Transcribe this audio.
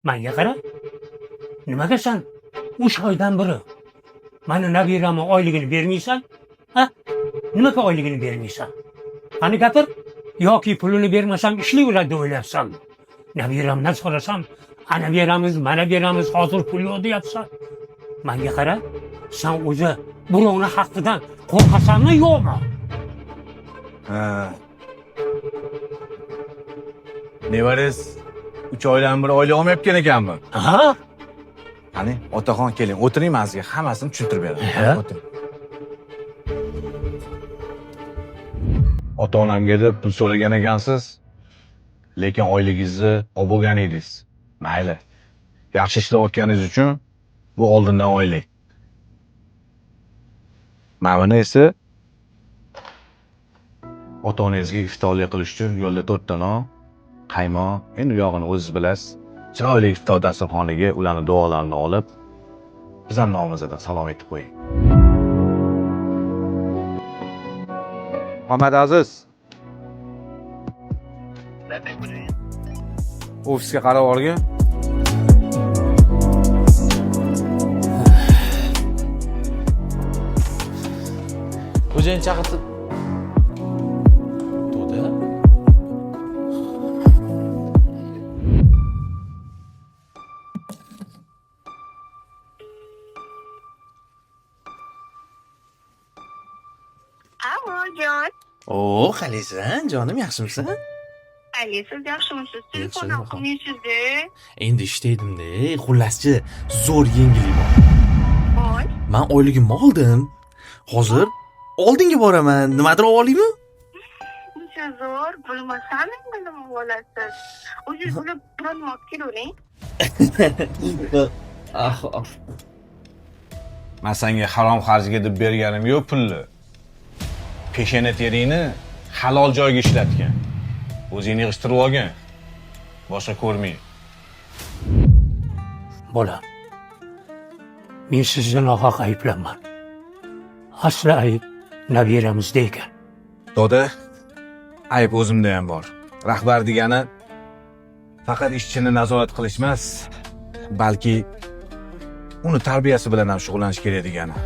Menga qara. Nimaga sen 3 oydan beri mana nabiramni oyligini bermaysan? Ha? Nimaga oyligini bermaysan? Qani gapir? Yoki pulini bermasam ishlayveradi deb o'ylayapsanmi? Nabiramdan so'rasam, ana beramiz, mana beramiz, hozir pul yo'q deyapsan. Menga qara. Sen o'zi birovni haqqidan qo'rqasanmi yo'qmi? Ha. Nevarangiz 3 oydan beri oylik olmayotgan ekanmi? Ha? Qani, otaxon keling, o'tiring, men sizga hammasini tushuntirib beraman. Ha? O'tiring. Ota-onamga deb pul so'ragan ekansiz, lekin oyligingizni olib bo'lgan edingiz. Mayli. Yaxshi ishlayotganingiz uchun bu oldindan oylik. Mana esa ota-onangizga iftorlik qilish uchun yo'lda 4 ta non, qaymoq, endi u yog'ini o'zingiz bilasiz. Chiroyli iftor dasturxoniga ularning duolarini olib, bizning nomimizdan salom aytib qo'ying. Muhammad Aziz. Ofisga qarab olgin. Xo'jayin chaqirib. To'da. Jon. Oo, qalaysan? Jonim, yaxshimisan? Ali, siz yaxshimisiz? Telefon Yaxshimi? qilmaysiz-da. Endi ishlaydimda. Xullaschi, zo'r yangilik bor. Voy. Men oyligimni oldim. Hozir oldinga boraman. Nimadir olaymi? Uncha zo'r, bilmasam nima bo'lasiz. O'zingiz bilib biron olib kelavering. Men senga harom xarjga deb berganim yo'q pulni. Peshana teringni halol joyga ishlatgan. O'zingni yig'ishtirib olgin. Boshqa ko'rmang. Bolam. Men sizni nohaq ayblaman. Asli ayb nabiramizda ekan. Doda, ayb o'zimda ham bor. Rahbar degani faqat ishchini nazorat qilish emas, balki uni tarbiyasi bilan ham shug'ullanish kerak degani.